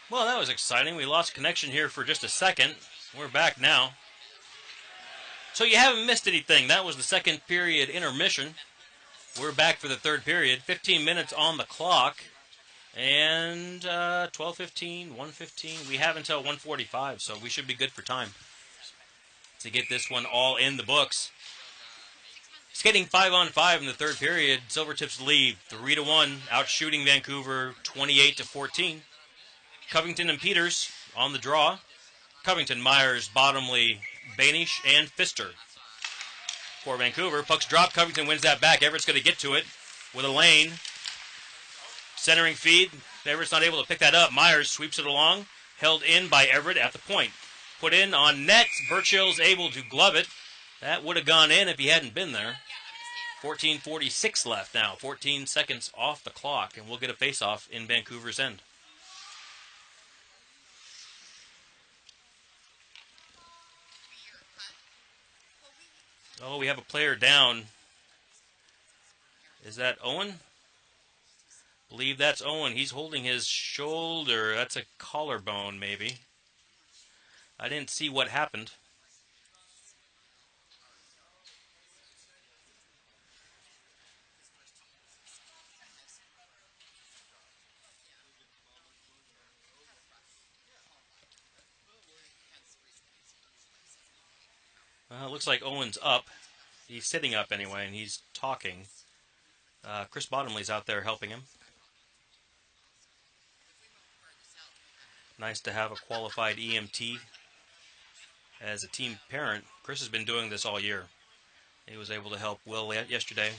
Well, that was exciting. We lost connection here for just a second. We're back now. So you haven't missed anything. That was the second period intermission. We're back for the third period. 15 minutes on the clock. And 12:15, 1:15. We have until 1:45, so we should be good for time to get this one all in the books. Skating 5-on-5 in the third period. Silvertips lead 3-1, outshooting Vancouver 28-14. Covington and Peters on the draw. Covington, Myers, Bottomley, Banish, and Pfister. For Vancouver, puck's dropped. Covington wins that back. Everett's going to get to it with a lane. Centering feed. Everett's not able to pick that up. Myers sweeps it along. Held in by Everett at the point. Put in on net. Burchill's able to glove it. That would have gone in if he hadn't been there. 14:46 left now. 14 seconds off the clock. And we'll get a face-off in Vancouver's end. Oh, we have a player down. Is that Owen? Believe that's Owen. He's holding his shoulder. That's a collarbone, maybe. I didn't see what happened. Well, it looks like Owen's up. He's sitting up anyway, and he's talking. Chris Bottomley's out there helping him. Nice to have a qualified EMT as a team parent. Chris has been doing this all year. He was able to help Will yesterday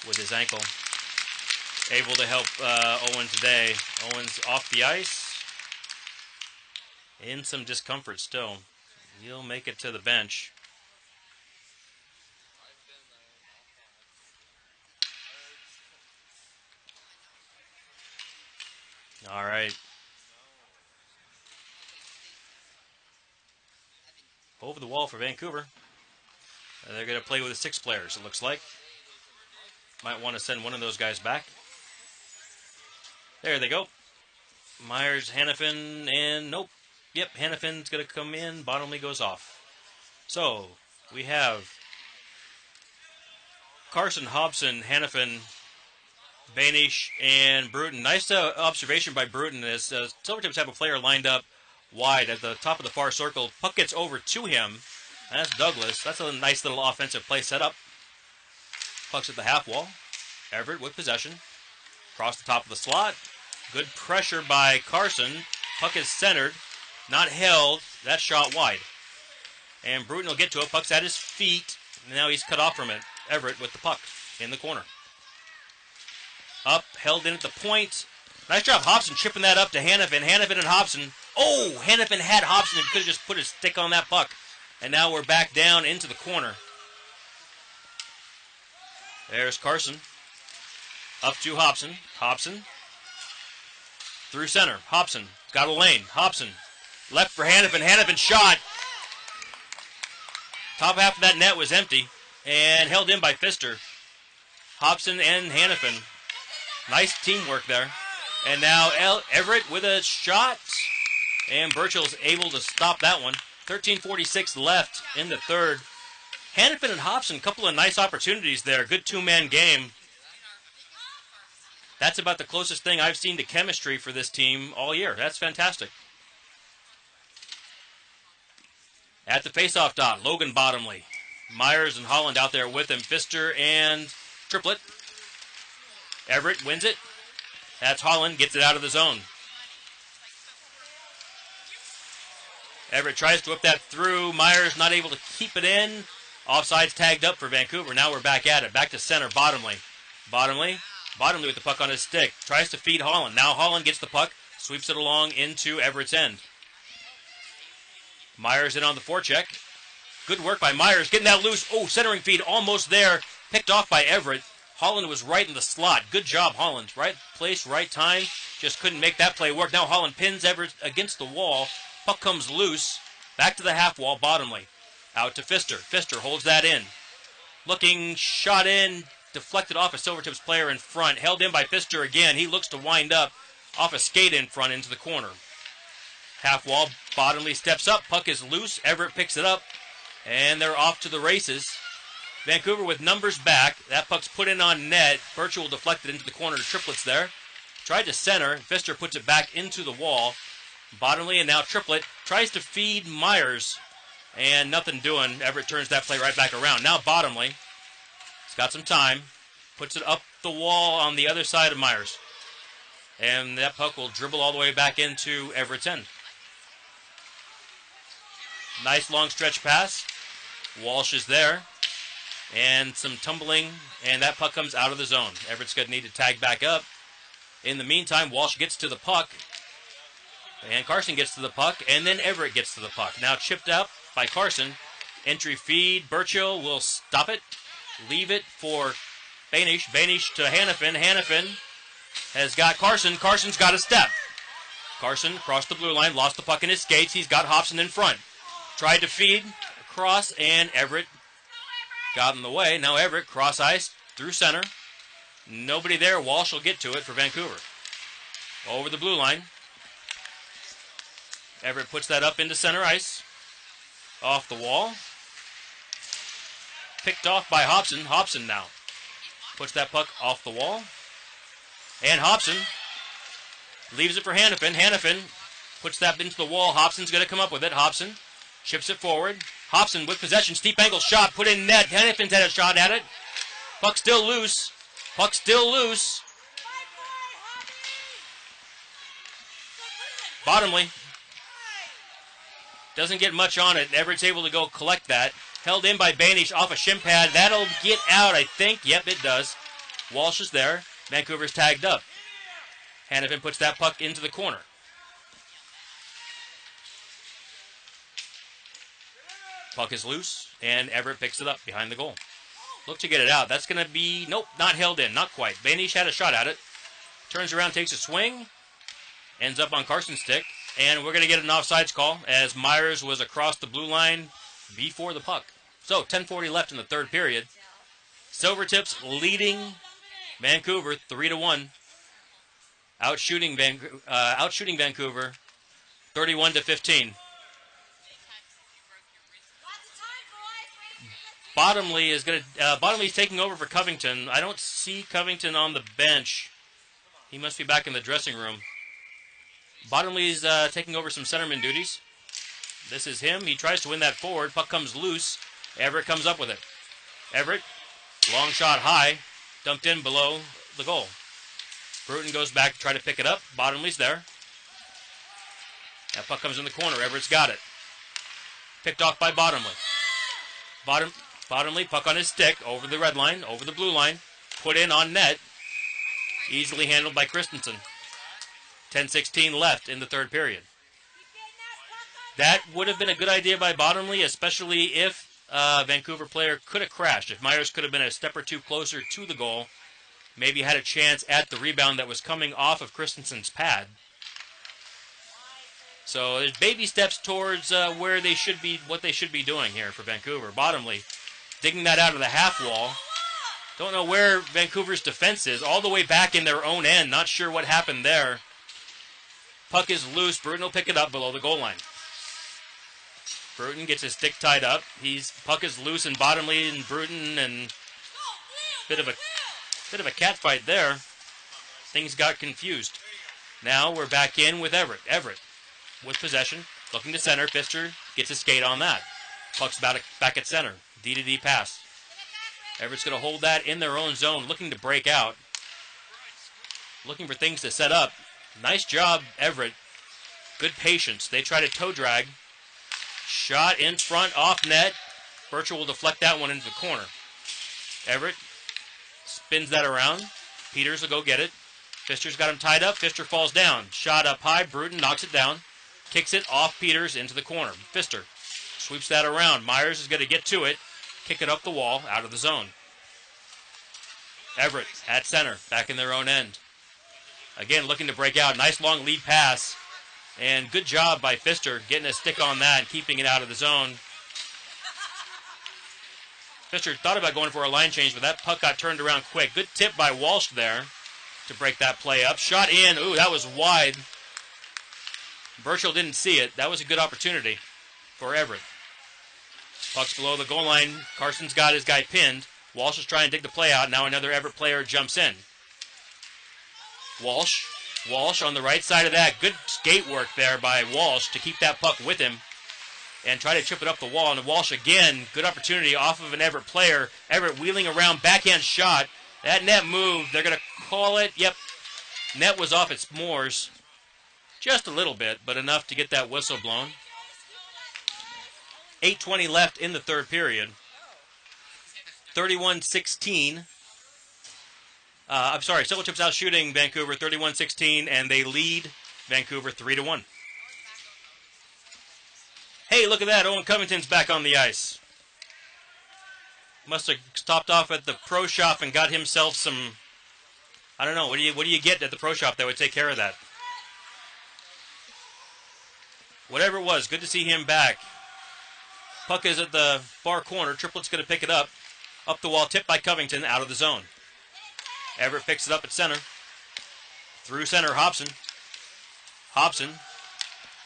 with his ankle. Able to help Owen today. Owen's off the ice. In some discomfort still. He'll make it to the bench. All right. Over the wall for Vancouver. They're going to play with the 6 players, it looks like. Might want to send one of those guys back. There they go. Myers, Hannafin, and nope. Yep, Hannafin's going to come in. Bottomley goes off. So, we have Carson, Hobson, Hannafin, Banish, and Bruton. Nice observation by Bruton as Silvertips have a player lined up wide at the top of the far circle. Puck gets over to him. That's Douglas. That's a nice little offensive play setup. Puck's at the half wall. Everett with possession. Across the top of the slot. Good pressure by Carson. Puck is centered. Not held. That shot wide. And Bruton will get to it. Puck's at his feet. Now he's cut off from it. Everett with the puck in the corner. Up, held in at the point. Nice job, Hobson chipping that up to Hannafin. Hannafin and Hobson. Oh, Hannafin had Hobson and could have just put his stick on that puck. And now we're back down into the corner. There's Carson. Up to Hobson. Hobson. Through center. Hobson. Got a lane. Hobson. Left for Hannafin. Hannafin shot. Top half of that net was empty. And held in by Pfister. Hobson and Hannafin. Nice teamwork there. And now Everett with a shot. And Burchill's able to stop that one. 13:46 left in the third. Hannafin and Hobson, a couple of nice opportunities there. Good two-man game. That's about the closest thing I've seen to chemistry for this team all year. That's fantastic. At the faceoff dot, Logan Bottomley. Myers and Holland out there with him. Pfister and Triplett. Everett wins it. That's Holland, gets it out of the zone. Everett tries to whip that through. Myers not able to keep it in. Offside's tagged up for Vancouver. Now we're back at it. Back to center, Bottomley. Bottomley with the puck on his stick. Tries to feed Holland. Now Holland gets the puck. Sweeps it along into Everett's end. Myers in on the forecheck. Good work by Myers. Getting that loose. Oh, centering feed almost there. Picked off by Everett. Holland was right in the slot. Good job, Holland. Right place, right time. Just couldn't make that play work. Now Holland pins Everett against the wall. Puck comes loose. Back to the half wall, Bottomley. Out to Pfister. Pfister holds that in. Looking, shot in. Deflected off a Silvertips player in front. Held in by Pfister again. He looks to wind up. off a skate in front into the corner. Half wall, Bottomley steps up, puck is loose, Everett picks it up, and they're off to the races. Vancouver with numbers back. That puck's put in on net. Birchall deflected into the corner to Triplets there. Tried to center. Pfister puts it back into the wall. Bottomley and now Triplet tries to feed Myers. And nothing doing. Everett turns that play right back around. Now Bottomley. He's got some time. Puts it up the wall on the other side of Myers. And that puck will dribble all the way back into Everett's end. Nice long stretch pass. Walsh is there. And some tumbling, and that puck comes out of the zone. Everett's going to need to tag back up. In the meantime, Walsh gets to the puck, and Carson gets to the puck, and then Everett gets to the puck. Now chipped up by Carson. Entry feed. Birchall will stop it, leave it for Banish. Banish to Hannafin. Hannafin has got Carson. Carson's got a step. Carson crossed the blue line, lost the puck in his skates. He's got Hobson in front. Tried to feed across, and Everett got in the way. Now Everett, cross ice, through center. Nobody there. Walsh will get to it for Vancouver. Over the blue line. Everett puts that up into center ice. Off the wall. Picked off by Hobson. Hobson now puts that puck off the wall. And Hobson leaves it for Hannafin. Hannafin puts that into the wall. Hobson's going to come up with it. Hobson chips it forward. Hobson with possession. Steep angle shot. Put in net. Hannafin's had a shot at it. Puck still loose. Puck still loose. Bottomley doesn't get much on it. Everett's able to go collect that. Held in by Banish off a shin pad. That'll get out, I think. Yep, it does. Walsh is there. Vancouver's tagged up. Hannafin puts that puck into the corner. Puck is loose, and Everett picks it up behind the goal. Look to get it out. That's going to be, nope, not held in, not quite. Banish had a shot at it. Turns around, takes a swing, ends up on Carson's stick, and we're going to get an offsides call as Myers was across the blue line before the puck. So, 10:40 left in the third period. Silvertips leading Vancouver 3-1. Outshooting Vancouver 31-15. Bottomley is going to. Bottomley's taking over for Covington. I don't see Covington on the bench. He must be back in the dressing room. Bottomley's taking over some centerman duties. This is him. He tries to win that forward. Puck comes loose. Everett comes up with it. Everett, long shot high, dumped in below the goal. Bruton goes back to try to pick it up. Bottomley's there. That puck comes in the corner. Everett's got it. Picked off by Bottomley. Bottomley, puck on his stick, over the red line, over the blue line, put in on net, easily handled by Christensen. 10:16 left in the third period. That would have been a good idea by Bottomley, especially if Vancouver player could have crashed. If Myers could have been a step or two closer to the goal, maybe had a chance at the rebound that was coming off of Christensen's pad. So there's baby steps towards where they should be, what they should be doing here for Vancouver. Bottomley digging that out of the half wall. Don't know where Vancouver's defense is. All the way back in their own end. Not sure what happened there. Puck is loose. Bruton will pick it up below the goal line. Bruton gets his stick tied up. Puck is loose, and Bottomley and Bruton, and bit of a cat fight there. Things got confused. Now we're back in with Everett. Everett with possession, looking to center. Pfister gets a skate on that. Puck's back at center. D-to-D pass. Everett's going to hold that in their own zone, looking to break out. Looking for things to set up. Nice job, Everett. Good patience. They try to toe drag. Shot in front, off net. Birchall will deflect that one into the corner. Everett spins that around. Peters will go get it. Pfister's got him tied up. Pfister falls down. Shot up high. Bruton knocks it down. Kicks it off Peters into the corner. Pfister sweeps that around. Myers is going to get to it. Kick it up the wall, out of the zone. Everett at center, back in their own end. Again, looking to break out. Nice long lead pass. And good job by Pfister getting a stick on that and keeping it out of the zone. Pfister thought about going for a line change, but that puck got turned around quick. Good tip by Walsh there. to break that play up. Shot in. Ooh, that was wide. Burchell didn't see it. That was a good opportunity for Everett. Puck's below the goal line. Carson's got his guy pinned. Walsh is trying to dig the play out. Now another Everett player jumps in. Walsh on the right side of that. Good skate work there by Walsh to keep that puck with him and try to chip it up the wall. And Walsh again, good opportunity off of an Everett player. Everett wheeling around, backhand shot. That net moved. They're going to call it. Yep, net was off its moors. Just a little bit, but enough to get that whistle blown. 8:20 left in the third period. 31-16. I'm sorry, Silvertips out shooting Vancouver 31-16, and they lead Vancouver 3-1. Hey, look at that. Owen Covington's back on the ice. Must have stopped off at the pro shop and got himself some, I don't know, what do you get at the pro shop that would take care of that? Whatever it was, good to see him back. Puck is at the far corner. Triplet's going to pick it up. Up the wall, tipped by Covington, out of the zone. Everett picks it up at center. Through center, Hobson. Hobson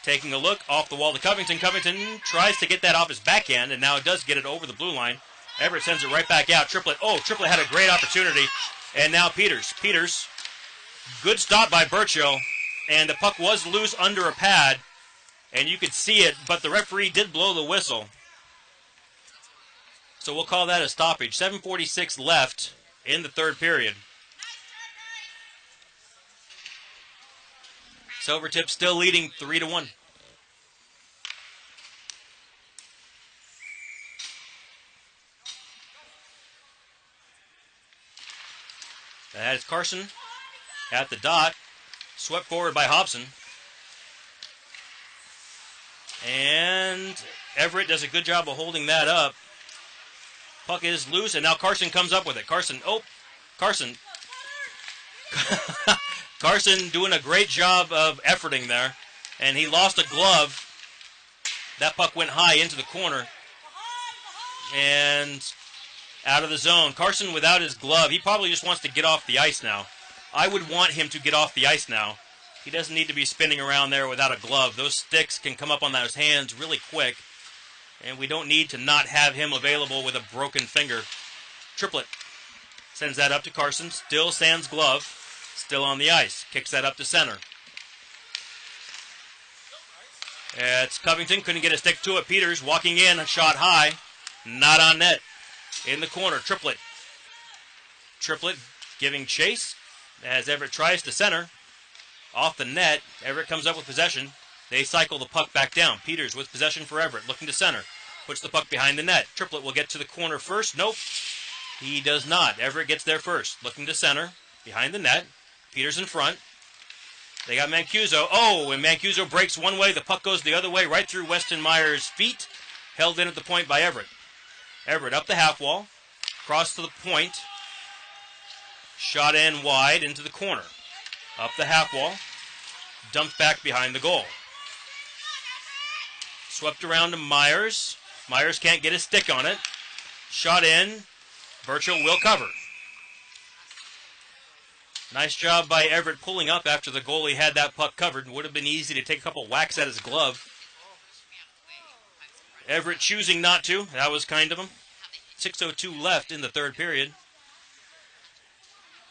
taking a look off the wall to Covington. Covington tries to get that off his backhand, and now it does get it over the blue line. Everett sends it right back out. Triplet had a great opportunity. And now Peters. Peters, good stop by Burchill, and the puck was loose under a pad, and you could see it, but the referee did blow the whistle. So we'll call that a stoppage. 7:46 left in the third period. Silvertips still leading 3-1. That is Carson at the dot. Swept forward by Hobson. And Everett does a good job of holding that up. Puck is loose, and now Carson comes up with it. Carson doing a great job of efforting there, and he lost a glove. That puck went high into the corner and out of the zone. Carson without his glove, he probably just wants to get off the ice now. I would want him to get off the ice now. He doesn't need to be spinning around there without a glove. Those sticks can come up on those hands really quick, and we don't need to not have him available with a broken finger. Triplet sends that up to Carson, still sans glove. Still on the ice. Kicks that up to center. It's Covington. Couldn't get a stick to it. Peters walking in. A shot high. Not on net. In the corner. Triplet. Triplet giving chase as Everett tries to center. Off the net. Everett comes up with possession. They cycle the puck back down. Peters with possession for Everett. Looking to center. Puts the puck behind the net. Triplet will get to the corner first. Nope. He does not. Everett gets there first. Looking to center. Behind the net. Peters in front. They got Mancuso. Oh, and Mancuso breaks one way. The puck goes the other way, right through Weston Meyer's feet. Held in at the point by Everett. Everett up the half wall. Cross to the point. Shot in wide into the corner. Up the half wall. Dumped back behind the goal. Swept around to Myers. Myers can't get a stick on it. Shot in. Burchill will cover. Nice job by Everett pulling up after the goalie had that puck covered. Would have been easy to take a couple whacks at his glove. Everett choosing not to. That was kind of him. 6:02 left in the third period.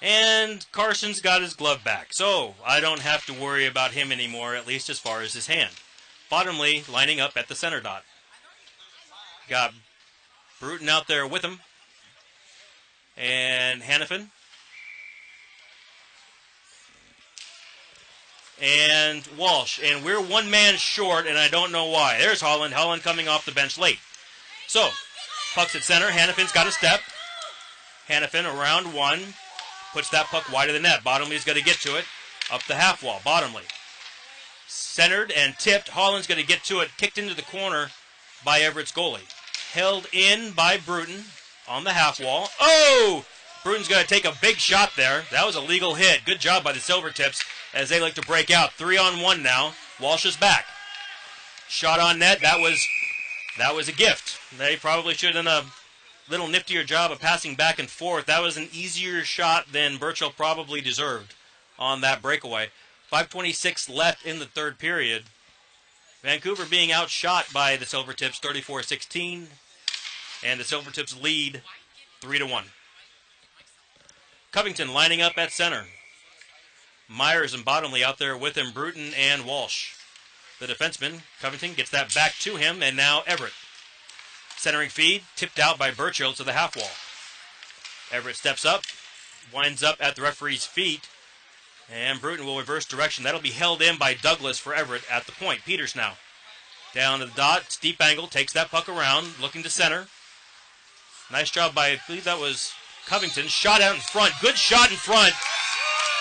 And Carson's got his glove back. So I don't have to worry about him anymore, at least as far as his hand. Bottomley lining up at the center dot. Got Bruton out there with him. And Hannafin. And Walsh. And we're one man short, and I don't know why. There's Holland. Holland coming off the bench late. So, puck's at center. Hannafin's got a step. Hannafin around one. Puts that puck wide of the net. Bottomley's got to get to it. Up the half wall. Bottomley. Centered and tipped. Holland's going to get to it. Kicked into the corner by Everett's goalie. Held in by Bruton on the half wall. Oh! Bruton's going to take a big shot there. That was a legal hit. Good job by the Silvertips as they like to break out. 3-on-1 now. Walsh is back. Shot on net. That was a gift. They probably should have done a little niftier job of passing back and forth. That was an easier shot than Burchill probably deserved. on that breakaway. 5:26 left in the third period. Vancouver being outshot by the Silvertips 34-16, and the Silvertips lead 3-1. Covington lining up at center. Myers and Bottomley out there with him, Bruton and Walsh. The defenseman, Covington, gets that back to him, and now Everett. Centering feed, tipped out by Burchill to the half wall. Everett steps up, winds up at the referee's feet, and Bruton will reverse direction. That'll be held in by Douglas for Everett at the point. Peters now. Down to the dot, steep angle, takes that puck around, looking to center. Nice job by, I believe that was Covington. Shot out in front, good shot in front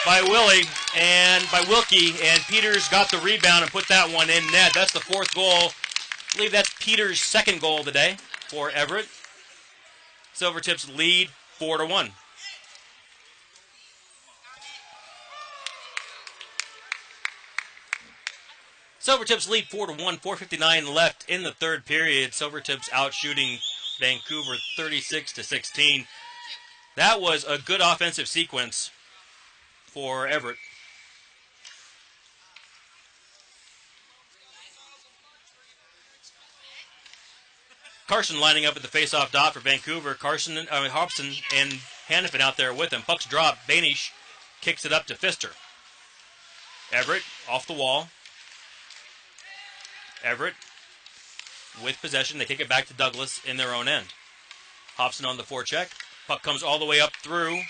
by Wilkie, and Peters got the rebound and put that one in net. That's the fourth goal. I believe that's Peters' second goal of the day for Everett. Silvertips lead 4-1. Silvertips lead 4-1, 4:59 left in the third period. Silvertips out shooting Vancouver 36-16. That was a good offensive sequence for Everett. Carson lining up at the face-off dot for Vancouver. Hobson and Hannafin out there with him. Puck's dropped. Banish kicks it up to Pfister. Everett off the wall. Everett with possession. They kick it back to Douglas in their own end. Hobson on the forecheck. Puck comes all the way up through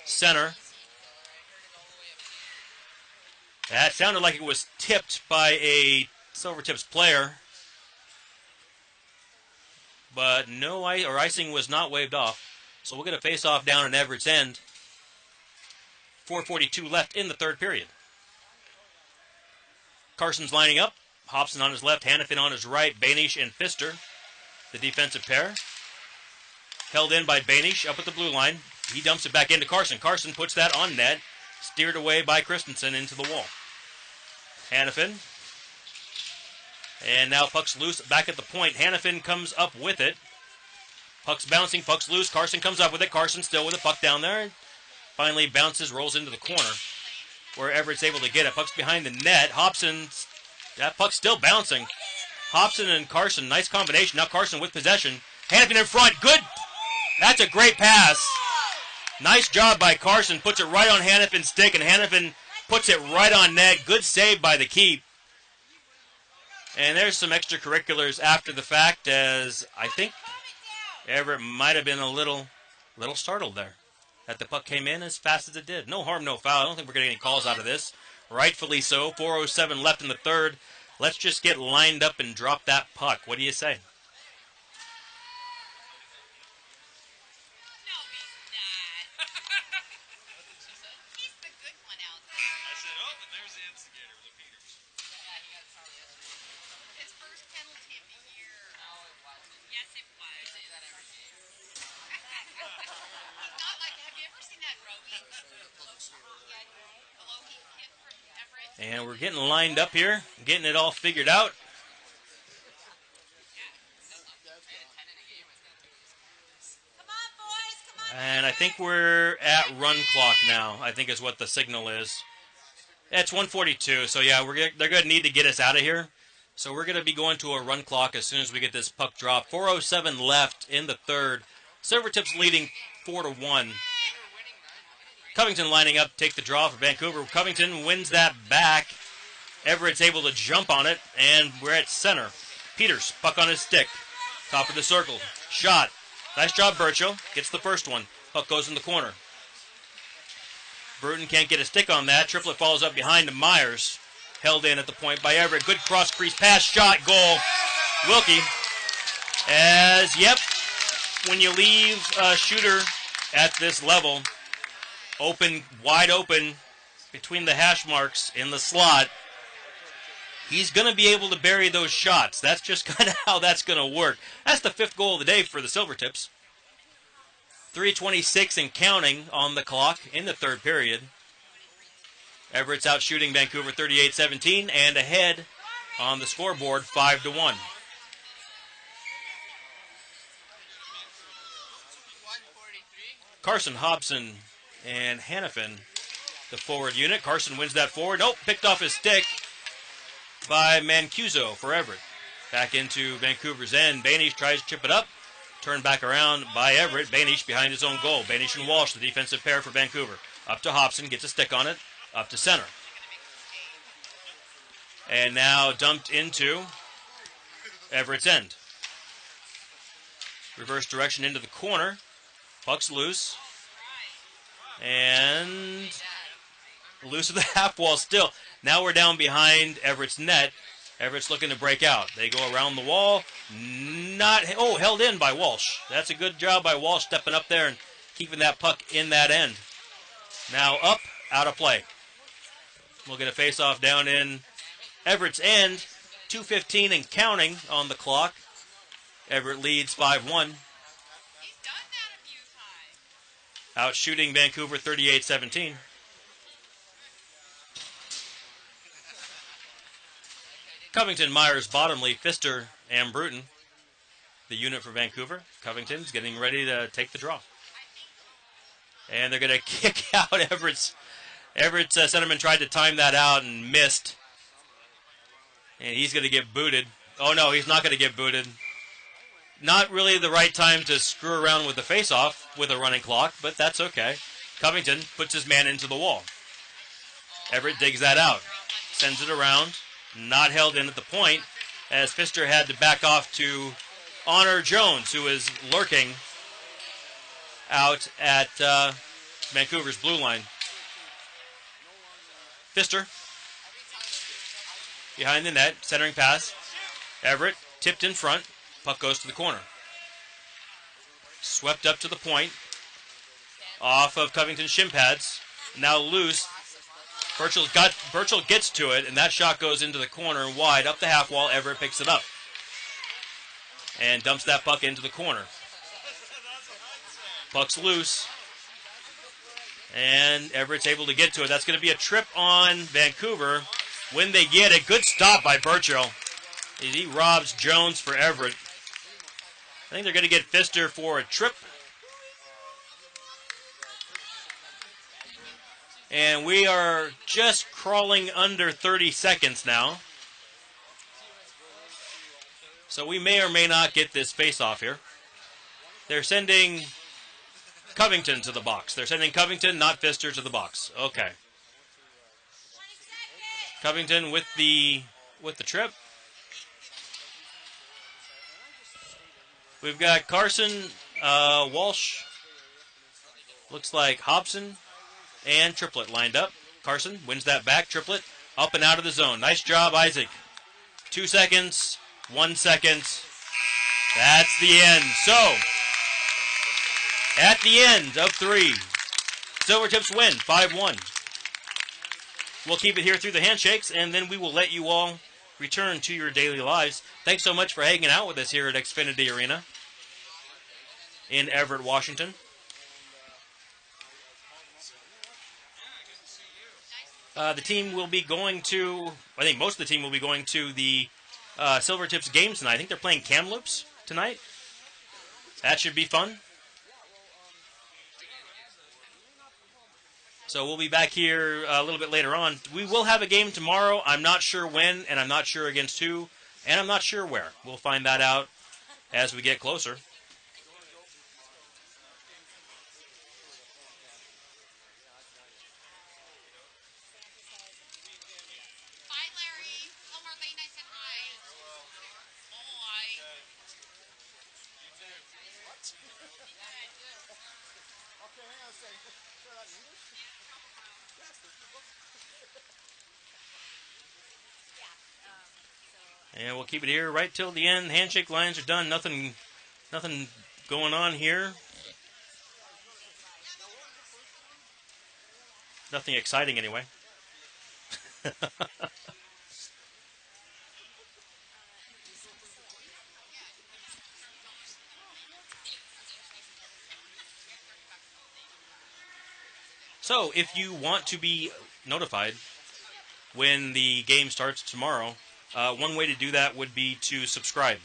center. That sounded like it was tipped by a Silvertips player. But no icing was not waved off. So we'll get a face-off down in Everett's end. 4:42 left in the third period. Carson's lining up. Hobson on his left, Hannafin on his right, Banish and Pfister, the defensive pair. Held in by Banish up at the blue line. He dumps it back into Carson. Carson puts that on net. Steered away by Christensen into the wall. Hannafin. And now puck's loose back at the point. Hannafin comes up with it. Puck's bouncing, puck's loose. Carson comes up with it. Carson still with the puck down there. Finally bounces, rolls into the corner where Everett's able to get it. Puck's behind the net. That puck's still bouncing. Hobson and Carson, nice combination. Now Carson with possession. Hannafin in front, good. That's a great pass. Nice job by Carson. Puts it right on Hannafin's stick, and Hannafin puts it right on net. Good save by the keep. And there's some extracurriculars after the fact, as I think Everett might have been a little startled there that the puck came in as fast as it did. No harm, no foul. I don't think we're getting any calls out of this. Rightfully so. 4:07 left in the third. Let's just get lined up and drop that puck. What do you say? And we're getting lined up here, getting it all figured out. And I think we're at run clock now, I think is what the signal is. It's 1:42, so yeah, they're going to need to get us out of here. So we're going to be going to a run clock as soon as we get this puck dropped. 4:07 left in the third. Silvertips leading 4-1. Covington lining up, take the draw for Vancouver. Covington wins that back. Everett's able to jump on it, and we're at center. Peters, puck on his stick. Top of the circle. Shot. Nice job, Burchill. Gets the first one. Puck goes in the corner. Bruton can't get a stick on that. Triplet falls up behind to Myers. Held in at the point by Everett. Good cross-crease pass, shot, goal. Wilkie. When you leave a shooter at this level, wide open between the hash marks in the slot, he's going to be able to bury those shots. That's just kind of how that's going to work. That's the fifth goal of the day for the Silvertips. 3:26 and counting on the clock in the third period. Everett's out shooting Vancouver 38-17 and ahead on the scoreboard 5-1. Carson, Hobson, and Hannafin the forward unit. Carson wins that forward. Nope, picked off his stick by Mancuso for Everett. Back into Vancouver's end. Banish tries to chip it up. Turned back around by Everett. Banish behind his own goal. Banish and Walsh, the defensive pair for Vancouver. Up to Hobson, gets a stick on it. Up to center. And now dumped into Everett's end. Reverse direction into the corner. Puck's loose. And loose of the half wall still. Now we're down behind Everett's net. Everett's looking to break out. They go around the wall. Held in by Walsh. That's a good job by Walsh stepping up there and keeping that puck in that end. Now up, out of play. We'll get a face-off down in Everett's end. 2:15 and counting on the clock. Everett leads 5-1. Out shooting Vancouver 38-17. Covington, Myers, Bottomley, Pfister, and Bruton, the unit for Vancouver. Covington's getting ready to take the draw. And they're going to kick out Everett's. Everett's centerman tried to time that out and missed. And he's going to get booted. Oh, no, he's not going to get booted. Not really the right time to screw around with the face-off with a running clock, but that's okay. Covington puts his man into the wall. Everett digs that out. Sends it around. Not held in at the point, as Pfister had to back off to honor Jones, who is lurking out at Vancouver's blue line. Pfister behind the net, centering pass. Everett tipped in front. Puck goes to the corner. Swept up to the point. Off of Covington's shin pads. Now loose. Burchell gets to it, and that shot goes into the corner and wide up the half wall. Everett picks it up and dumps that puck into the corner. Puck's loose, and Everett's able to get to it. That's going to be a trip on Vancouver when they get it. Good stop by Burchell. He robs Jones for Everett. I think they're going to get Pfister for a trip. And we are just crawling under 30 seconds now. So we may or may not get this face-off here. They're sending Covington to the box. They're sending Covington, not Pfister, to the box. Okay. Covington with the trip. We've got Carson, Walsh, looks like Hobson, and Triplett lined up. Carson wins that back. Triplett up and out of the zone. Nice job, Isaac. 2 seconds, 1 second. That's the end. So, at the end of 3, Silvertips win 5-1. We'll keep it here through the handshakes, and then we will let you all return to your daily lives. Thanks so much for hanging out with us here at Xfinity Arena in Everett, Washington. The team will be going to, I think most of the team will be going to the Silvertips game tonight. I think they're playing Kamloops tonight. That should be fun. So we'll be back here a little bit later on. We will have a game tomorrow. I'm not sure when, and I'm not sure against who, and I'm not sure where. We'll find that out as we get closer. And we'll keep it here right till the end. Handshake lines are done. Nothing going on here. Nothing exciting anyway. So, if you want to be notified when the game starts tomorrow, one way to do that would be to subscribe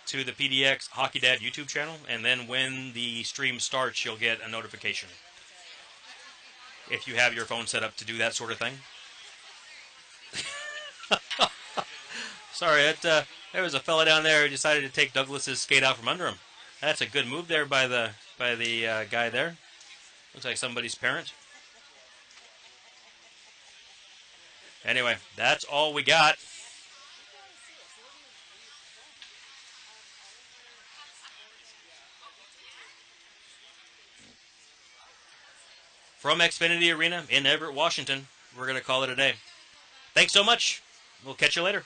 to the PDX Hockey Dad YouTube channel, and then when the stream starts, you'll get a notification. if you have your phone set up to do that sort of thing. Sorry, there was a fella down there who decided to take Douglas's skate out from under him. That's a good move there by the guy there. Looks like somebody's parent. Anyway, that's all we got. From Xfinity Arena in Everett, Washington, we're going to call it a day. Thanks so much. We'll catch you later.